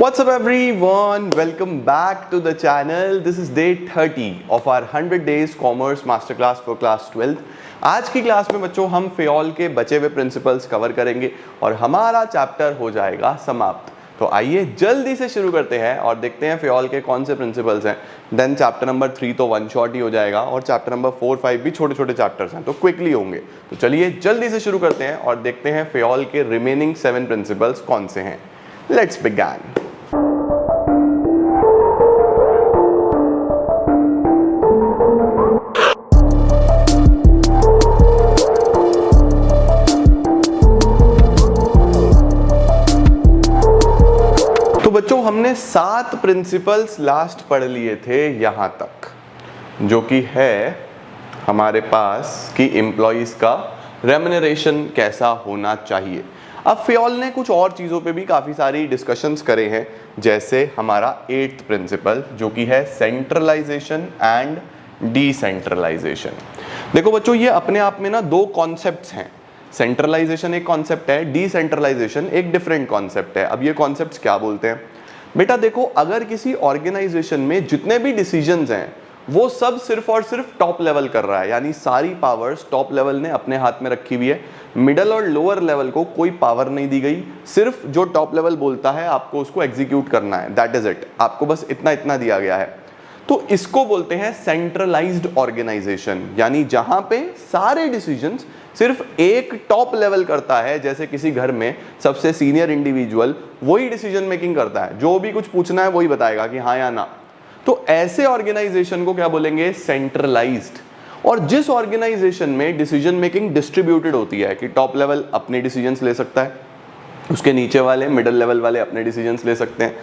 What's up everyone? Welcome back to the channel. This is day 30 of our 100 days commerce masterclass for class 12th. आज की class में बच्चों हम Fayol के बचे हुए प्रिंसिपल्स कवर करेंगे और हमारा चैप्टर हो जाएगा समाप्त। तो आइए जल्दी से शुरू करते हैं और देखते हैं फेयोल के कौन से प्रिंसिपल्स हैं। देन चैप्टर नंबर 3 तो वन शॉट ही हो जाएगा और चैप्टर नंबर 4, 5 भी छोटे छोटे चैप्टर्स हैं तो क्विकली होंगे। तो चलिए जल्दी से शुरू करते हैं और देखते हैं फेयोल के रिमेनिंग 7 प्रिंसिपल्स कौन से हैं। Let's begin. तो बच्चों हमने 7 प्रिंसिपल्स लास्ट पढ़ लिए थे यहां तक, जो कि है हमारे पास कि एम्प्लॉइज का रेम्युनरेशन कैसा होना चाहिए। अब फेयोल ने कुछ और चीज़ों पे भी काफ़ी सारी डिस्कशंस करे हैं, जैसे हमारा 8th प्रिंसिपल जो कि है सेंट्रलाइजेशन एंड डिसेंट्रलाइजेशन। देखो बच्चों ये अपने आप में ना दो कॉन्सेप्ट्स हैं। सेंट्रलाइजेशन एक कॉन्सेप्ट है, डिसेंट्रलाइजेशन एक डिफरेंट कॉन्सेप्ट है। अब ये कॉन्सेप्ट्स क्या बोलते हैं बेटा, देखो अगर किसी ऑर्गेनाइजेशन में जितने भी डिसीजंस हैं वो सब सिर्फ और सिर्फ टॉप लेवल कर रहा है, यानी सारी पावर्स टॉप लेवल ने अपने हाथ में रखी हुई है, मिडल और लोअर लेवल को कोई पावर नहीं दी गई, सिर्फ जो टॉप लेवल बोलता है आपको उसको एग्जीक्यूट करना है, दैट इज इट, आपको बस इतना इतना दिया गया है। तो इसको बोलते हैं सेंट्रलाइज्ड ऑर्गेनाइजेशन, यानी जहां पे सारे डिसीजंस सिर्फ एक टॉप लेवल करता है, जैसे किसी घर में सबसे सीनियर इंडिविजुअल वही डिसीजन मेकिंग करता है, जो भी कुछ पूछना है वही बताएगा कि हाँ या ना। तो ऐसे ऑर्गेनाइजेशन को क्या बोलेंगे? सेंट्रलाइज्ड। और जिस ऑर्गेनाइजेशन में डिसीजन मेकिंग डिस्ट्रीब्यूटेड होती है कि टॉप लेवल अपने डिसीजंस ले सकता है, उसके नीचे वाले मिडिल लेवल वाले अपने डिसीजंस ले सकते हैं,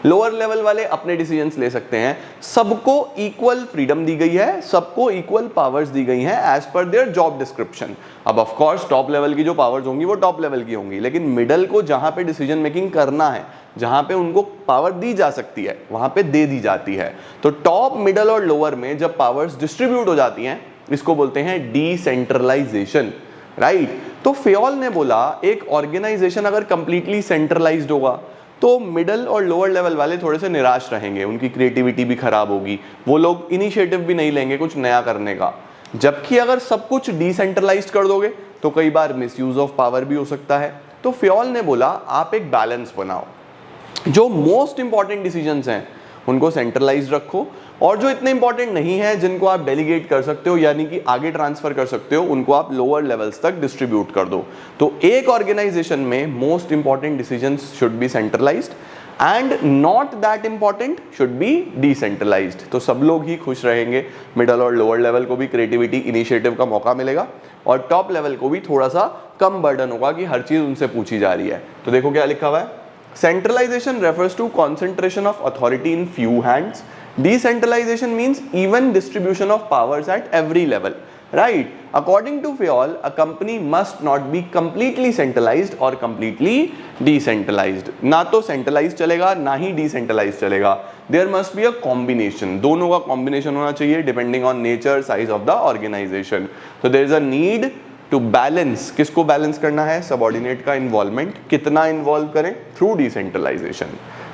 लोअर लेवल वाले अपने डिसीजंस ले सकते हैं, सबको इक्वल फ्रीडम दी गई है, सबको इक्वल पावर्स दी गई हैं एज पर देयर जॉब डिस्क्रिप्शन। अब ऑफ कोर्स टॉप लेवल की जो पावर्स होंगी वो टॉप लेवल की होंगी, लेकिन मिडल को जहां पे डिसीजन मेकिंग करना है, जहां पे उनको पावर दी जा सकती है वहां पे दे दी जाती है। तो टॉप, मिडल और लोअर में जब पावर्स डिस्ट्रीब्यूट हो जाती हैं इसको बोलते हैं डिसेंट्रलाइजेशन, राइट। तो फेयोल ने बोला एक ऑर्गेनाइजेशन अगर कंप्लीटली सेंट्रलाइज्ड होगा तो मिडल और लोअर लेवल वाले थोड़े से निराश रहेंगे, उनकी क्रिएटिविटी भी खराब होगी, वो लोग इनिशिएटिव भी नहीं लेंगे कुछ नया करने का। जबकि अगर सब कुछ डिसेंट्रलाइज्ड कर दोगे तो कई बार मिसयूज ऑफ पावर भी हो सकता है। तो फेयोल ने बोला आप एक बैलेंस बनाओ, जो मोस्ट इंपॉर्टेंट डिसीजंस हैं उनको सेंट्रलाइज्ड रखो और जो इतने इंपॉर्टेंट नहीं है जिनको आप डेलीगेट कर सकते हो यानी कि आगे ट्रांसफर कर सकते हो, उनको आप लोअर लेवल्स तक डिस्ट्रीब्यूट कर दो। तो एक ऑर्गेनाइजेशन में most important decisions should be centralised and not that important should be decentralised. तो सब लोग ही खुश रहेंगे, मिडल और लोअर लेवल को भी क्रिएटिविटी इनिशिएटिव का मौका मिलेगा और टॉप लेवल को भी थोड़ा सा कम बर्डन होगा कि हर चीज उनसे पूछी जा रही है। तो देखो क्या लिखा हुआ है, centralization refers to concentration of authority in few hands. Decentralization means even distribution of powers at every level, right? According to Fayol, a company must not be completely centralized or completely decentralized. ना तो centralized चलेगा ना ही decentralized चलेगा. There must be a combination. दोनों का combination होना चाहिए depending on nature, size of the organization. So there is a need to balance. किसको बैलेंस करना है? सबऑर्डिनेट का इन्वॉल्वमेंट कितना इन्वॉल्व करें? Through decentralisation.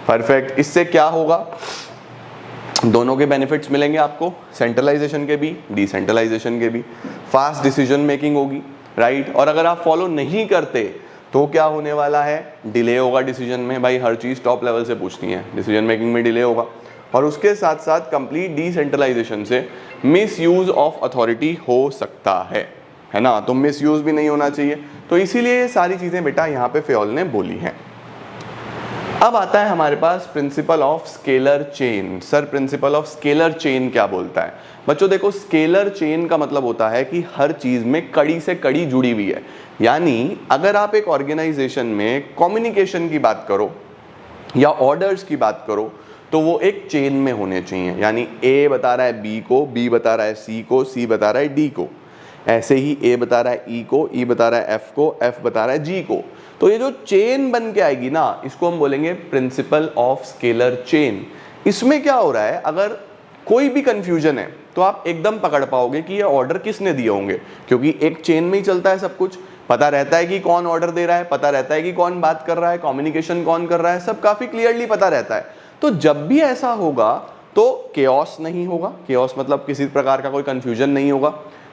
परफेक्ट। इससे क्या होगा? दोनों के बेनिफिट्स मिलेंगे आपको, सेंट्रलाइजेशन के भी डिसेंट्रलाइजेशन के भी। फास्ट डिसीजन मेकिंग होगी, राइट। और अगर आप फॉलो नहीं करते तो क्या होने वाला है? डिले होगा डिसीजन में, भाई हर चीज टॉप लेवल से पूछनी है, डिसीजन मेकिंग में डिले होगा। और उसके साथ साथ कंप्लीट डिसेंट्रलाइजेशन से मिस यूज ऑफ अथॉरिटी हो सकता है ना, तो मिसयूज भी नहीं होना चाहिए। तो इसीलिए ये सारी चीजें बेटा यहाँ पे फेयोल ने बोली हैं। अब आता है हमारे पास principle of scalar chain. Sir principle of scalar chain क्या बोलता है? बच्चों देखो स्केलर चेन का मतलब होता है कि हर चीज में कड़ी से कड़ी जुड़ी हुई है। यानी अगर आप एक ऑर्गेनाइजेशन में कम्युनिकेशन की बात करो या ऑर्डर्स की बात करो तो वो एक चेन में होने चाहिए, यानी ए बता रहा है बी को, बी बता रहा है सी को, सी बता रहा है डी को, ऐसे ही ए बता रहा है ई को, ई बता रहा है एफ को, एफ बता रहा है जी को। तो ये जो चेन बन के आएगी ना, इसको हम बोलेंगे प्रिंसिपल ऑफ स्केलर चेन। इसमें क्या हो रहा है, अगर कोई भी कंफ्यूजन है तो आप एकदम पकड़ पाओगे कि ये ऑर्डर किसने दिए होंगे, क्योंकि एक चेन में ही चलता है सब कुछ। पता रहता है कि कौन ऑर्डर दे रहा है, पता रहता है कि कौन बात कर रहा है, कम्युनिकेशन कौन कर रहा है, सब काफी क्लियरली पता रहता है। तो जब भी ऐसा होगा तो केओस नहीं होगा, केओस मतलब किसी प्रकार का कोई कंफ्यूजन नहीं होगा,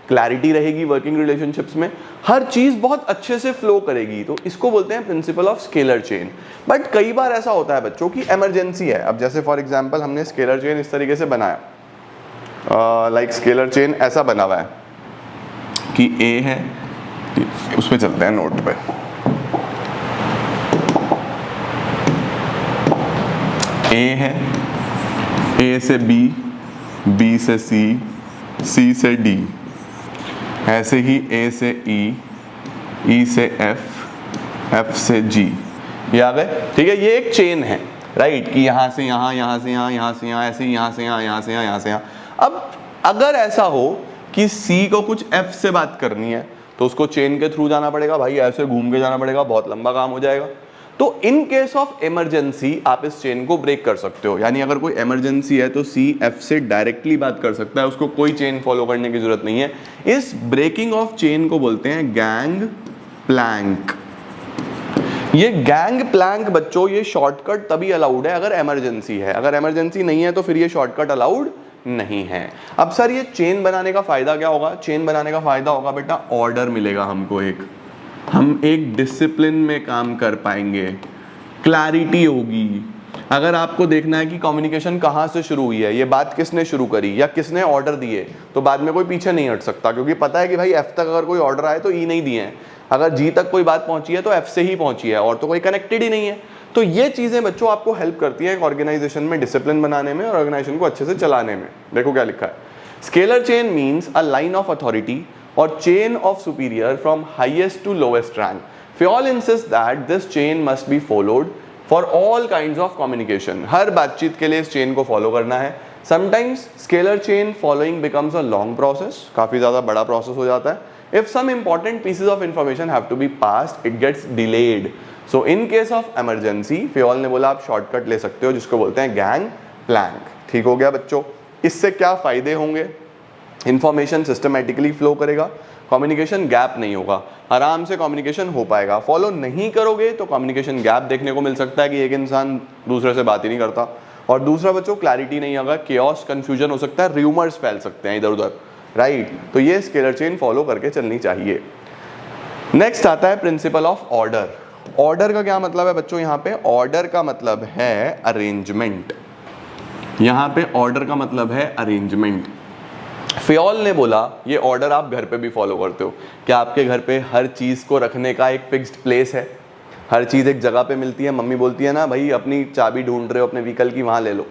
क्लैरिटी रहेगी वर्किंग रिलेशनशिप्स में, हर चीज बहुत अच्छे से फ्लो करेगी। तो इसको बोलते हैं principal of scalar chain. But कई बार ऐसा होता है बच्चों की इमरजेंसी है। अब जैसे फॉर एग्जांपल हमने स्केलर चेन इस तरीके से बनाया, लाइक स्केलर चेन ऐसा बना हुआ है कि ए है, उस पे चलते हैं नोट पे, ए है, ए से बी, बी से सी, सी से डी, ऐसे ही ए से ई, ई से एफ, एफ से जी, ये आ गए। ठीक है, ये एक चेन है, राइट, कि यहाँ से यहाँ, यहाँ से यहाँ, यहाँ से यहाँ, ऐसे यहाँ से यहाँ, यहाँ से यहाँ, यहाँ से यहाँ। अब अगर ऐसा हो कि सी को कुछ एफ से बात करनी है तो उसको चेन के थ्रू जाना पड़ेगा, भाई ऐसे घूम के जाना पड़ेगा, बहुत लंबा काम हो जाएगा। तो इन केस ऑफ इमरजेंसी आप इस चेन को ब्रेक कर सकते हो, यानी अगर कोई इमरजेंसी है तो सी एफ से डायरेक्टली बात कर सकता है, उसको कोई चेन फॉलो करने की जरूरत नहीं है। इस ब्रेकिंग ऑफ चेन को बोलते हैं गैंग प्लैंक। ये गैंग प्लैंक बच्चों, ये शॉर्टकट तभी अलाउड है अगर इमरजेंसी है, अगर इमरजेंसी नहीं है तो फिर ये शॉर्टकट अलाउड नहीं है। अब सर ये चेन बनाने का फायदा क्या होगा? चेन बनाने का फायदा होगा बेटा ऑर्डर मिलेगा हमको, हम एक डिसिप्लिन में काम कर पाएंगे, क्लैरिटी होगी। अगर आपको देखना है कि कम्युनिकेशन कहाँ से शुरू हुई है, ये बात किसने शुरू करी या किसने ऑर्डर दिए, तो बाद में कोई पीछे नहीं हट सकता, क्योंकि पता है कि भाई एफ तक अगर कोई ऑर्डर आए तो ई नहीं दिए हैं, अगर जी तक कोई बात पहुंची है तो एफ से ही पहुंची है, और तो कोई कनेक्टेड ही नहीं है। तो ये चीजें बच्चों आपको हेल्प करती है एक ऑर्गेनाइजेशन में डिसिप्लिन बनाने में और ऑर्गेनाइजेशन को अच्छे से चलाने में। देखो क्या लिखा है, scalar chain means a line of authority or chain of superior from highest to lowest rank. Fayol insists that this chain must be followed for all kinds of communication. हर बातचीत के लिए इस चेन को फॉलो करना है। Sometimes scalar chain following becomes a long process, काफी ज्यादा बड़ा प्रोसेस हो जाता है। If some important pieces of information have to be passed, it gets delayed. So in case of emergency, Fayol ने बोला आप शॉर्टकट ले सकते हो जिसको बोलते हैं गैंग प्लैंक। ठीक हो गया बच्चों? इससे क्या फायदे होंगे? इंफॉर्मेशन सिस्टमेटिकली फ्लो करेगा, कम्युनिकेशन गैप नहीं होगा, आराम से कम्युनिकेशन हो पाएगा। फॉलो नहीं करोगे तो कम्युनिकेशन गैप देखने को मिल सकता है कि एक इंसान दूसरे से बात ही नहीं करता, और दूसरा बच्चों क्लैरिटी नहीं होगा, केओस कंफ्यूजन हो सकता है, र्यूमर्स फैल सकते हैं इधर उधर, राइट। तो ये स्केलर चेन फॉलो करके चलनी चाहिए। नेक्स्ट आता है प्रिंसिपल ऑफ ऑर्डर। ऑर्डर का क्या मतलब है बच्चों? यहाँ पे ऑर्डर का मतलब है अरेंजमेंट, यहाँ पे ऑर्डर का मतलब है अरेंजमेंट। फेयोल ने बोला ये ऑर्डर आप घर पे भी फॉलो करते हो क्या? आपके घर पे हर चीज़ को रखने का एक फिक्स्ड प्लेस है, हर चीज़ एक जगह पे मिलती है। मम्मी बोलती है ना भाई अपनी चाबी ढूंढ रहे हो अपने व्हीकल की, वहाँ ले लो,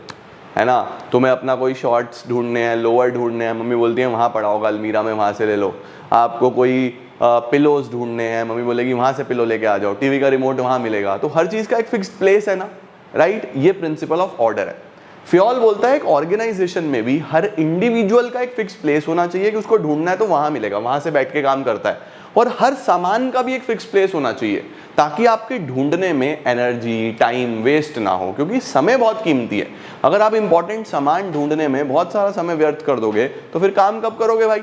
है ना। तुम्हें अपना कोई शॉर्ट्स ढूंढने हैं, लोअर ढूंढने हैं, मम्मी बोलती है वहाँ पड़ा होगा अलमीरा में, वहाँ से ले लो। आपको कोई पिलोज ढूंढने हैं, मम्मी बोलेगी वहाँ से पिलो लेके आ जाओ, टीवी का रिमोट वहाँ मिलेगा। तो हर चीज़ का एक फिक्स्ड प्लेस है ना, राइट। ये प्रिंसिपल ऑफ ऑर्डर है। फेयोल बोलता है एक ऑर्गेनाइजेशन में भी हर इंडिविजुअल का एक फिक्स प्लेस होना चाहिए कि उसको ढूंढना है तो वहां मिलेगा, वहां से बैठ के काम करता है। और हर सामान का भी एक फिक्स प्लेस होना चाहिए ताकि आपके ढूंढने में एनर्जी टाइम वेस्ट ना हो, क्योंकि समय बहुत कीमती है। अगर आप इंपॉर्टेंट सामान ढूंढने में बहुत सारा समय व्यर्थ कर दोगे तो फिर काम कब करोगे भाई?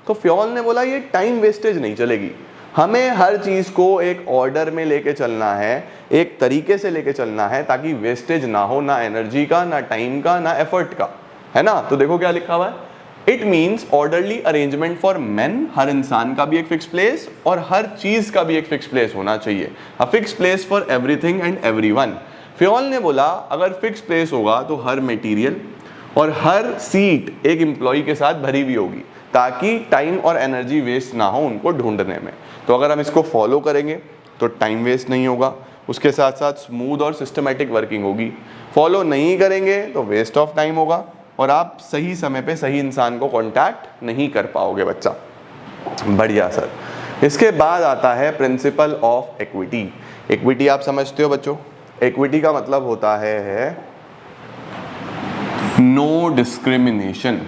तो फेयोल ने बोला ये टाइम वेस्टेज नहीं चलेगी, हमें हर चीज को एक ऑर्डर में लेके चलना है, एक तरीके से लेके चलना है ताकि वेस्टेज ना हो, ना एनर्जी का, ना टाइम का, ना एफर्ट का, है ना। तो देखो क्या लिखा हुआ है, it means orderly arrangement for men. हर इंसान का भी एक फिक्स प्लेस और हर चीज का भी एक फिक्स प्लेस होना चाहिए, a fix place for everything and everyone. Fayol ने बोला अगर फिक्स प्लेस होगा तो हर मटेरियल और हर सीट एक एम्प्लॉय के साथ भरी हुई होगी ताकि टाइम और एनर्जी वेस्ट ना हो उनको ढूंढने में। तो अगर हम इसको फॉलो करेंगे तो टाइम वेस्ट नहीं होगा, उसके साथ साथ स्मूथ और सिस्टमेटिक वर्किंग होगी। फॉलो नहीं करेंगे तो वेस्ट ऑफ टाइम होगा और आप सही समय पे सही इंसान को कांटेक्ट नहीं कर पाओगे बच्चा। बढ़िया सर। इसके बाद आता है प्रिंसिपल ऑफ इक्विटी। इक्विटी आप समझते हो बच्चों? इक्विटी का मतलब होता है नो डिस्क्रिमिनेशन।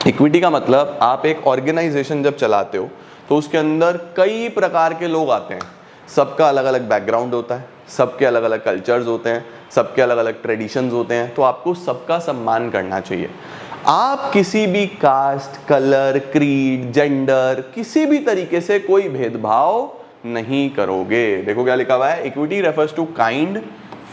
इक्विटी का मतलब आप एक ऑर्गेनाइजेशन जब चलाते हो तो उसके अंदर कई प्रकार के लोग आते हैं, सबका अलग अलग बैकग्राउंड होता है, सबके अलग अलग कल्चर्स होते हैं, सबके अलग अलग ट्रेडिशंस होते हैं, तो आपको सबका सम्मान करना चाहिए। आप किसी भी कास्ट, कलर, क्रीड, जेंडर, किसी भी तरीके से कोई भेदभाव नहीं करोगे। देखो क्या लिखा हुआ है, equity refers to kind,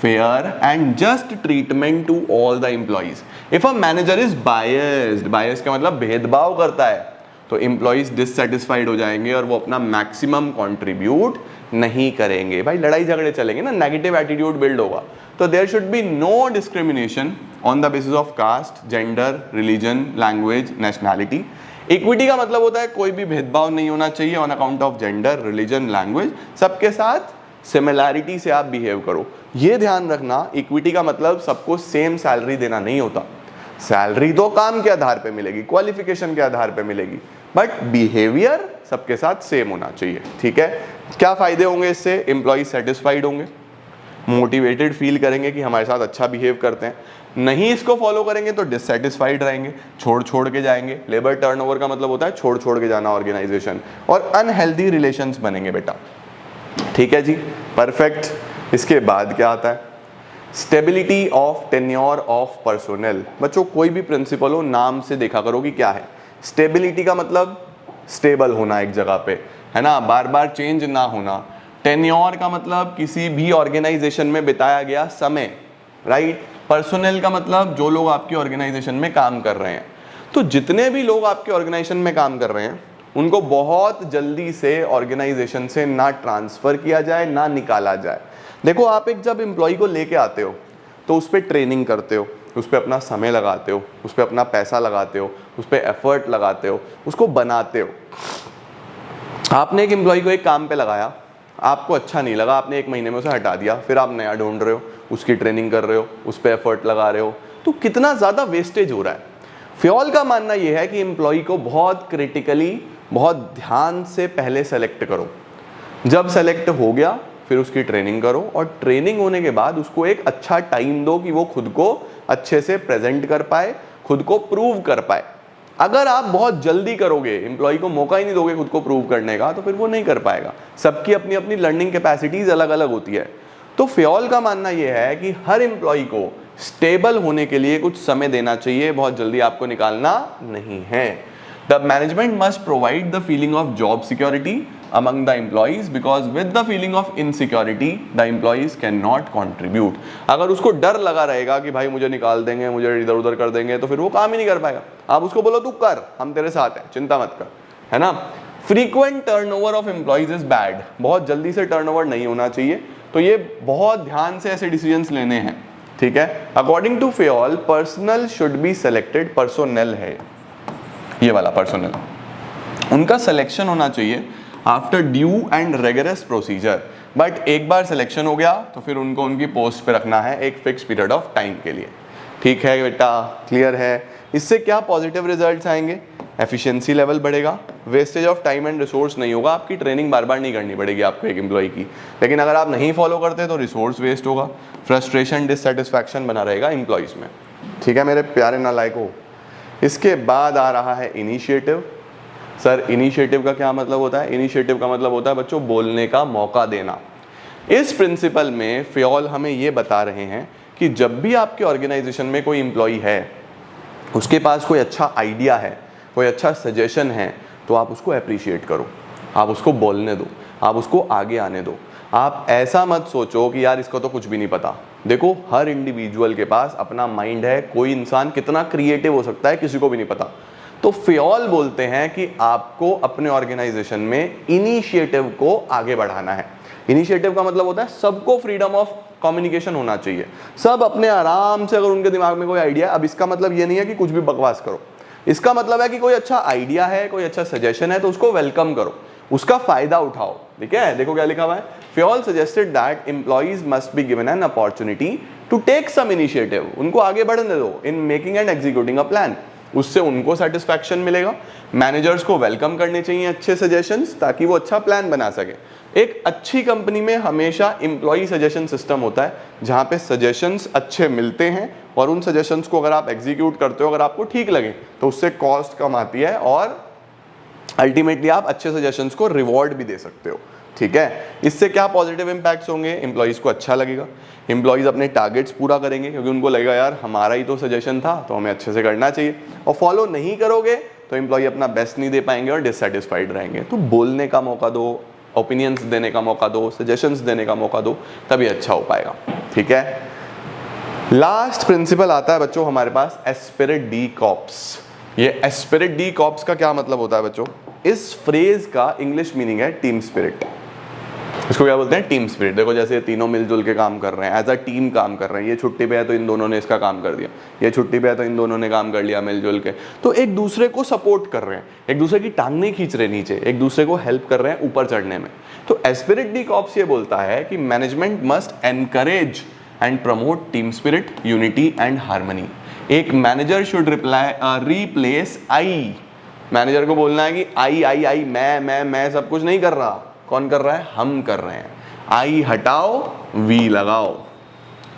fair and just treatment to all the employees. If a manager is biased, biased का मतलब भेदभाव करता है, तो एम्प्लॉइज डिससेटिस्फाइड हो जाएंगे और वो अपना मैक्सिमम कंट्रीब्यूट नहीं करेंगे। भाई लड़ाई झगड़े चलेंगे ना, नेगेटिव एटीट्यूड बिल्ड होगा। तो there should be no discrimination on the basis of caste, gender, religion, language, nationality. Equity का मतलब होता है कोई भी भेदभाव नहीं होना चाहिए on account of gender, religion, language, सबके साथ सिमिलैरिटी से आप बिहेव करो। ये ध्यान रखना, इक्विटी का मतलब सबको सेम सैलरी देना नहीं होता। सैलरी तो काम के आधार पे मिलेगी, क्वालिफिकेशन के आधार पे मिलेगी, बट बिहेवियर सबके साथ सेम होना चाहिए। ठीक है, क्या फायदे होंगे इससे? एम्प्लॉय सेटिस्फाइड होंगे, मोटिवेटेड फील करेंगे कि हमारे साथ अच्छा बिहेव करते हैं। नहीं इसको फॉलो करेंगे तो डिससेटिस्फाइड रहेंगे, छोड़ के जाएंगे। लेबर टर्नओवर का मतलब होता है छोड़ के जाना ऑर्गेनाइजेशन, और अनहेल्दी रिलेशंस बनेंगे बेटा। ठीक है जी, परफेक्ट। इसके बाद क्या आता है? Stability of tenure of personnel. बच्चों कोई भी प्रिंसिपल हो, नाम से देखा करो कि क्या है। स्टेबिलिटी का मतलब स्टेबल होना एक जगह पे, है ना, बार बार चेंज ना होना। टेन्योर का मतलब किसी भी ऑर्गेनाइजेशन में बिताया गया समय, राइट। पर्सोनेल का मतलब जो लोग आपकी ऑर्गेनाइजेशन में काम कर रहे हैं। तो जितने भी लोग आपके ऑर्गेनाइजेशन में काम कर रहे हैं उनको बहुत जल्दी से ऑर्गेनाइजेशन से ना ट्रांसफर किया जाए ना निकाला जाए। देखो आप एक जब एम्प्लॉय को लेके आते हो तो उस पर ट्रेनिंग करते हो, उस पर अपना समय लगाते हो, उस पर अपना पैसा लगाते हो, उस पर एफर्ट लगाते हो, उसको बनाते हो। आपने एक एम्प्लॉय को एक काम पे लगाया, आपको अच्छा नहीं लगा, आपने 1 महीने में उसे हटा दिया, फिर आप नया ढूंढ रहे हो, उसकी ट्रेनिंग कर रहे हो, उस पर एफर्ट लगा रहे हो, तो कितना ज़्यादा वेस्टेज हो रहा है। फ्योल का मानना यह है कि एम्प्लॉय को बहुत क्रिटिकली, बहुत ध्यान से पहले सेलेक्ट करो। जब सेलेक्ट हो गया फिर उसकी ट्रेनिंग करो, और ट्रेनिंग होने के बाद उसको एक अच्छा टाइम दो कि वो खुद को अच्छे से प्रेजेंट कर पाए, खुद को प्रूव कर पाए। अगर आप बहुत जल्दी करोगे, एम्प्लॉय को मौका ही नहीं दोगे खुद को प्रूव करने का, तो फिर वो नहीं कर पाएगा। सबकी अपनी अपनी लर्निंग कैपेसिटीज अलग अलग होती है। तो फ्योल का मानना यह है कि हर एम्प्लॉय को स्टेबल होने के लिए कुछ समय देना चाहिए, बहुत जल्दी आपको निकालना नहीं है। The management must provide the feeling of job security among the employees, because with the feeling of insecurity the employees cannot contribute। अगर उसको डर लगा रहेगा कि भाई मुझे निकाल देंगे, मुझे इधर उधर कर देंगे, तो फिर वो काम ही नहीं कर पाएगा। आप उसको बोलो तू कर, हम तेरे साथ हैं, चिंता मत कर, है ना। Frequent turnover of employees is bad, बहुत जल्दी से टर्नओवर नहीं होना चाहिए। तो ये बहुत ध्यान से ऐसे डिसीजंस लेने हैं। ठीक है, according to Fayol personnel should be selected, personnel है ये वाला पर्सोनेल, उनका सिलेक्शन होना चाहिए after due and rigorous procedure. But एक बार सिलेक्शन हो गया तो फिर उनको उनकी पोस्ट पे रखना है एक फिक्स पीरियड ऑफ टाइम के लिए। ठीक है बेटा, क्लियर है। इससे क्या पॉजिटिव रिजल्ट्स आएंगे? एफिशिएंसी लेवल बढ़ेगा, wastage of time and resource नहीं होगा, आपकी ट्रेनिंग बार बार नहीं करनी पड़ेगी आपको एक एम्प्लॉय की। लेकिन अगर आप नहीं फॉलो करते तो रिसोर्स वेस्ट होगा, फ्रस्ट्रेशन, डिससेटिस्फैक्शन बना रहेगा एम्प्लॉयज में। ठीक है मेरे प्यारे नालायकों। इसके बाद आ रहा है इनिशिएटिव। सर इनिशिएटिव का क्या मतलब होता है? इनिशिएटिव का मतलब होता है बच्चों बोलने का मौका देना। इस प्रिंसिपल में फ्योल हमें ये बता रहे हैं कि जब भी आपके ऑर्गेनाइजेशन में कोई एम्प्लॉय है, उसके पास कोई अच्छा आइडिया है, कोई अच्छा सजेशन है, तो आप उसको अप्रिशिएट करो, आप उसको बोलने दो, आप उसको आगे आने दो। आप ऐसा मत सोचो कि यार इसको तो कुछ भी नहीं पता। देखो हर इंडिविजुअल के पास अपना माइंड है, कोई इंसान कितना क्रिएटिव हो सकता है किसी को भी नहीं पता। तो फ्योल बोलते हैं कि आपको अपने ऑर्गेनाइजेशन में इनिशिएटिव को आगे बढ़ाना है। इनिशिएटिव का मतलब होता है सबको फ्रीडम ऑफ कम्युनिकेशन होना चाहिए, सब अपने आराम से, अगर उनके दिमाग में कोई आइडिया, अब इसका मतलब ये नहीं है कि कुछ भी बकवास करो, इसका मतलब है कि कोई अच्छा आइडिया है, कोई अच्छा सजेशन है तो उसको वेलकम करो, उसका फायदा उठाओ। ठीक है, देखो क्या लिखा हुआ है, Fayol suggested that employees must be given an opportunity to take some initiative. उनको आगे बढ़ने दो in making and executing a plan, उससे उनको सेटिस्फैक्शन मिलेगा। मैनेजर्स को वेलकम करने चाहिए अच्छे सजेशंस, ताकि वो अच्छा प्लान बना सके। एक अच्छी कंपनी में हमेशा एम्प्लॉय सजेशन सिस्टम होता है, जहां पे सजेशंस अच्छे मिलते हैं, और उन सजेशंस को अगर आप एग्जीक्यूट करते हो, अगर आपको ठीक लगे, तो उससे कॉस्ट कम आती है और अल्टीमेटली आप अच्छे सजेशंस को रिवॉर्ड भी दे सकते हो। ठीक है। इससे क्या पॉजिटिव इम्पैक्ट्स होंगे, एम्प्लॉइज़ को अच्छा लगेगा, एम्प्लॉइज़ अपने टारगेट्स पूरा करेंगे क्योंकि उनको लगेगा यार हमारा ही तो सजेशन था तो हमें अच्छे से करना चाहिए। और फॉलो नहीं करोगे तो एम्प्लॉय अपना बेस्ट नहीं दे पाएंगे और डिससेटिस्फाइड रहेंगे। तो बोलने का मौका दो, ओपिनियंस देने का मौका दो, सजेशंस देने का मौका दो, तभी अच्छा हो पाएगा। ठीक है। लास्ट प्रिंसिपल आता है बच्चों हमारे पास, एस्पिरिट डी कॉर्प्स। ये एस्पिरिट डी कॉर्प्स का क्या मतलब होता है बच्चों? इस फ्रेज का इंग्लिश मीनिंग है टीम स्पिरिट। इसको क्या बोलते हैं? Team spirit. देखो जैसे ये तीनों मिलजुल के काम कर रहे हैं, एज अ टीम काम कर रहे हैं। ये छुट्टी पे है तो इन दोनों ने इसका काम कर दिया, ये छुट्टी पे है तो इन दोनों ने काम कर लिया मिलजुल के। तो एक दूसरे को सपोर्ट कर रहे हैं, एक दूसरे की टांग नहीं खींच रहे नीचे, एक दूसरे को हेल्प कर रहे हैं ऊपर चढ़ने में। तो एस्पिरिट डी कॉर्प्स ये बोलता है कि management must encourage and promote team spirit, unity and harmony. एक manager should replace I. Manager को बोलना है कि आई आई आई, मैं सब कुछ नहीं कर रहा। कौन कर रहा है? हम कर रहे हैं। आई हटाओ, वी लगाओ।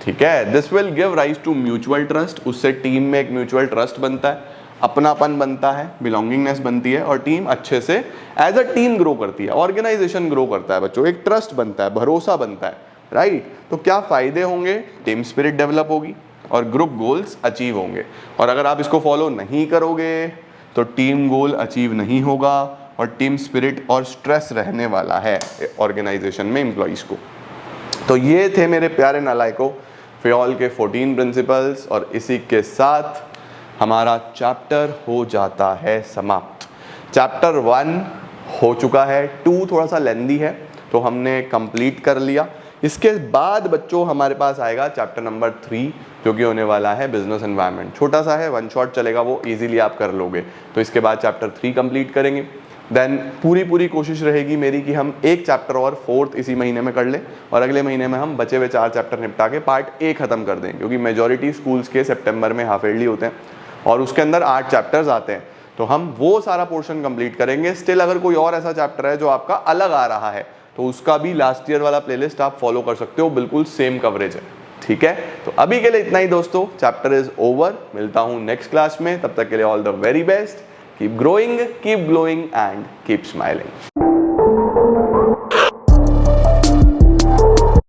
ठीक है। This will give rise to mutual trust. उससे टीम में एक म्यूचुअल ट्रस्ट बनता है, अपनापन बनता है, बिलोंगिंगनेस बनती है और टीम अच्छे से एज अ टीम ग्रो करती है, ऑर्गेनाइजेशन ग्रो करता है बच्चों, एक ट्रस्ट बनता है, भरोसा बनता है। राइट। तो क्या फायदे होंगे? टीम स्पिरिट डेवलप होगी और ग्रुप गोल्स अचीव होंगे। और अगर आप इसको फॉलो नहीं करोगे तो टीम गोल अचीव नहीं होगा और टीम स्पिरिट और स्ट्रेस रहने वाला है ऑर्गेनाइजेशन में एम्प्लॉइज को। तो ये थे मेरे प्यारे नालायकों फियोल के 14 प्रिंसिपल्स और इसी के साथ हमारा चैप्टर हो जाता है समाप्त। चैप्टर 1 हो चुका है, 2 थोड़ा सा लेंदी है तो हमने कंप्लीट कर लिया। इसके बाद बच्चों हमारे पास आएगा चैप्टर नंबर 3 जो कि होने वाला है बिजनेस एनवायरनमेंट। छोटा सा है, 1 शॉट चलेगा, वो इजीली आप कर लोगे। तो इसके बाद चैप्टर 3 कंप्लीट करेंगे। देन पूरी कोशिश रहेगी मेरी कि हम एक चैप्टर और 4th इसी महीने में कर लें और अगले महीने में हम बचे हुए 4 चैप्टर निपटा के पार्ट A खत्म कर दें, क्योंकि मेजॉरिटी स्कूल्स के सितंबर में हाफ ईयरली होते हैं और उसके अंदर 8 चैप्टर्स आते हैं। तो हम वो सारा पोर्शन कंप्लीट करेंगे। स्टिल अगर कोई और ऐसा चैप्टर है जो आपका अलग आ रहा है तो उसका भी लास्ट ईयर वाला प्लेलिस्ट आप फॉलो कर सकते हो, बिल्कुल सेम कवरेज है। ठीक है। तो अभी के लिए इतना ही दोस्तों, चैप्टर इज ओवर। मिलता हूं नेक्स्ट क्लास में, तब तक के लिए all the very best. Keep growing, keep glowing and keep smiling.